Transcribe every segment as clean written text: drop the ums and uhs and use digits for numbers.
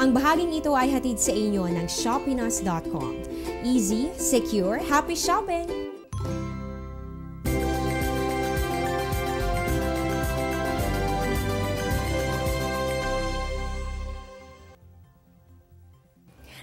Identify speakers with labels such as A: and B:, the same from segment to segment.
A: Ang bahaging ito ay hatid sa inyo ng Shopinos.com. Easy, secure, happy shopping!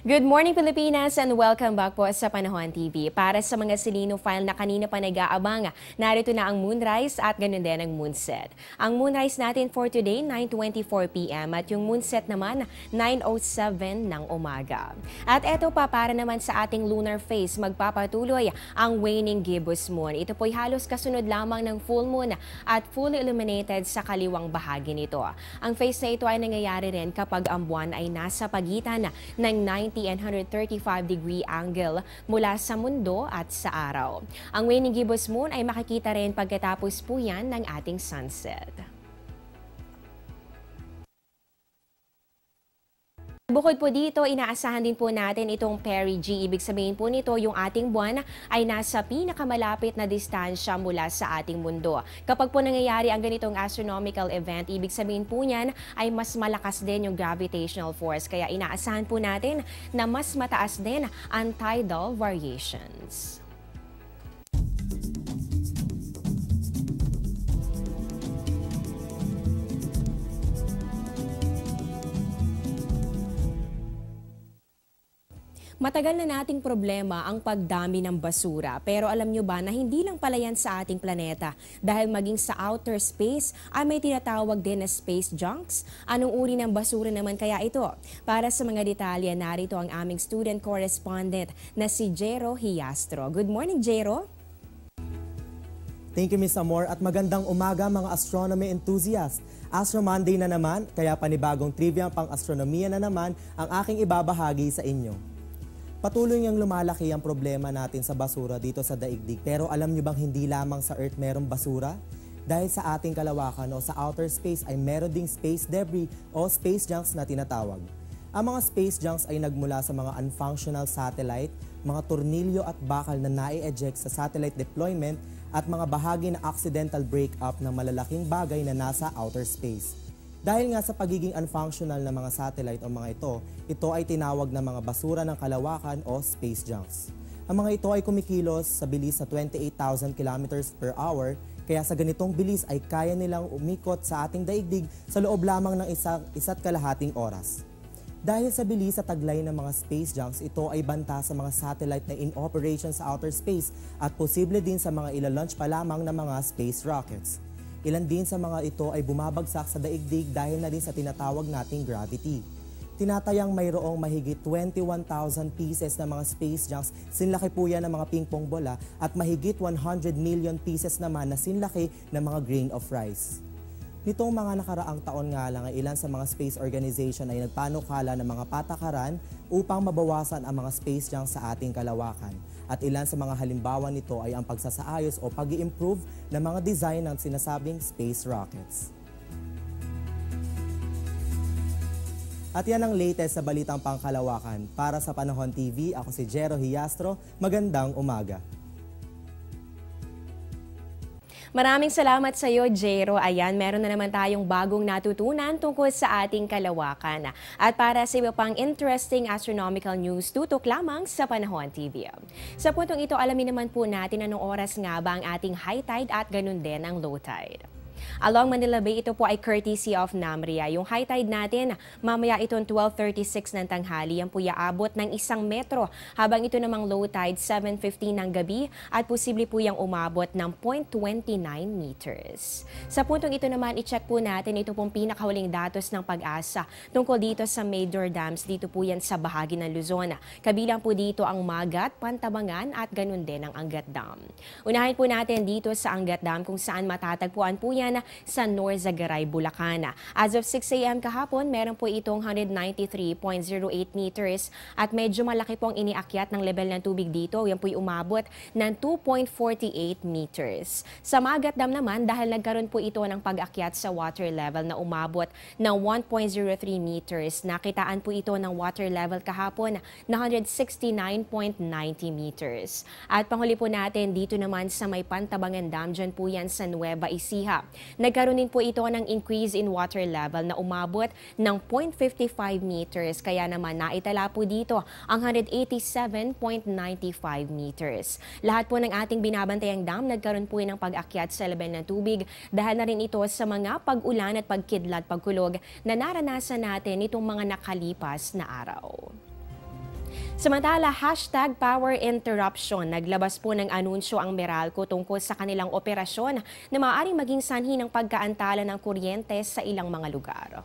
A: Good morning Pilipinas and welcome back po sa Panahon TV. Para sa mga silinophile na kanina pa nag-aabang, narito na ang moonrise at ganun din ang moonset. Ang moonrise natin for today, 9:24 p.m. at yung moonset naman, 9:07 ng umaga. At eto pa, para naman sa ating lunar phase, magpapatuloy ang waning gibbous moon. Ito po'y halos kasunod lamang ng full moon at fully illuminated sa kaliwang bahagi nito. Ang phase na ito ay nangyayari rin kapag ang buwan ay nasa pagitan ng 90 and 135-degree angle mula sa mundo at sa araw. Ang waning gibbous moon ay makikita rin pagkatapos po yan ng ating sunset. Bukod po dito, inaasahan din po natin itong perigee. Ibig sabihin po nito, yung ating buwan ay nasa pinakamalapit na distansya mula sa ating mundo. Kapag po nangyayari ang ganitong astronomical event, ibig sabihin po niyan ay mas malakas din yung gravitational force. Kaya inaasahan po natin na mas mataas din ang tidal variations. Matagal na nating problema ang pagdami ng basura, pero alam nyo ba na hindi lang pala yan sa ating planeta dahil maging sa outer space ay may tinatawag din na space junks? Anong uri ng basura naman kaya ito? Para sa mga detalye, narito ang aming student correspondent na si Jero Hiastro. Good morning, Jero!
B: Thank you, Ms. Amor, at magandang umaga mga astronomy enthusiasts. Astro Monday na naman, kaya panibagong trivia pang astronomiya na naman ang aking ibabahagi sa inyo. Patuloy niyang lumalaki ang problema natin sa basura dito sa daigdig. Pero alam niyo bang hindi lamang sa Earth merong basura? Dahil sa ating kalawakan o sa outer space ay meron ding space debris o space junks na tinatawag. Ang mga space junks ay nagmula sa mga unfunctional satellite, mga tornilyo at bakal na nai-eject sa satellite deployment at mga bahagi na accidental breakup ng malalaking bagay na nasa outer space. Dahil nga sa pagiging unfunctional ng mga satellite o mga ito ay tinawag na mga basura ng kalawakan o space junks. Ang mga ito ay kumikilos sa bilis na 28,000 kilometers per hour, kaya sa ganitong bilis ay kaya nilang umikot sa ating daigdig sa loob lamang ng isa't kalahating oras. Dahil sa bilis sa taglay ng mga space junks, ito ay banta sa mga satellite na in operation sa outer space at posible din sa mga ilalunch pa lamang ng mga space rockets. Ilan din sa mga ito ay bumabagsak sa daigdig dahil na din sa tinatawag nating gravity. Tinatayang mayroong mahigit 21,000 pieces na mga space junks, sinlaki po yan ng mga ping-pong bola, at mahigit 100 million pieces naman na sinlaki ng mga grain of rice. Nitong mga nakaraang taon nga lang ay ilan sa mga space organization ay nagpanukala ng mga patakaran upang mabawasan ang mga space junks sa ating kalawakan. At ilan sa mga halimbawa nito ay ang pagsasaayos o pag-i-improve ng mga design ng sinasabing space rockets. At yan ang latest sa Balitang Pangkalawakan. Para sa Panahon TV, ako si Jero Hiastro. Magandang umaga.
A: Maraming salamat sa iyo, Jero. Ayan, meron na naman tayong bagong natutunan tungkol sa ating kalawakan. At para sa iba pang interesting astronomical news, tutok lamang sa Panahon TV. Sa puntong ito, alamin naman po natin anong oras nga ba ang ating high tide at ganun din ang low tide. Along Manila Bay, ito po ay courtesy of Namria. Yung high tide natin, mamaya itong 12:36 ng tanghali. Yan po iaabot ng 1 metro. Habang ito namang low tide, 7:15 ng gabi at posible po yung umabot ng 0.29 meters. Sa puntong ito naman, i-check po natin ito pong pinakahuling datos ng Pag-asa tungkol dito sa major dams. Dito po yan sa bahagi ng Luzon. Kabilang po dito ang Magat, Pantabangan at ganun din ang Angat Dam. Unahin po natin dito sa Angat Dam kung saan matatagpuan po yan sa Norzagaray, Bulacan. As of 6 a.m. kahapon, meron po itong 193.08 meters at medyo malaki pong iniakyat ng level ng tubig dito. Yan po'y umabot ng 2.48 meters. Sa Magat Dam naman, dahil nagkaroon po ito ng pag-akyat sa water level na umabot ng 1.03 meters, nakitaan po ito ng water level kahapon na 169.90 meters. At panghuli po natin dito naman sa may Pantabangan Dam, dyan po yan sa Nueva Ecija. Nagkaroon din po ito ng increase in water level na umabot ng 0.55 meters. Kaya naman naitala po dito ang 187.95 meters. Lahat po ng ating binabantayang dam nagkaroon po ng pag-akyat sa level ng tubig dahil na rin ito sa mga pag-ulan at pagkidlat, pagkulog na naranasan natin nitong mga nakalipas na araw. Samantala, #power interruption. Naglabas po ng anunsyo ang Meralco tungkol sa kanilang operasyon na maaaring maging sanhi ng pagkaantala ng kuryente sa ilang mga lugar.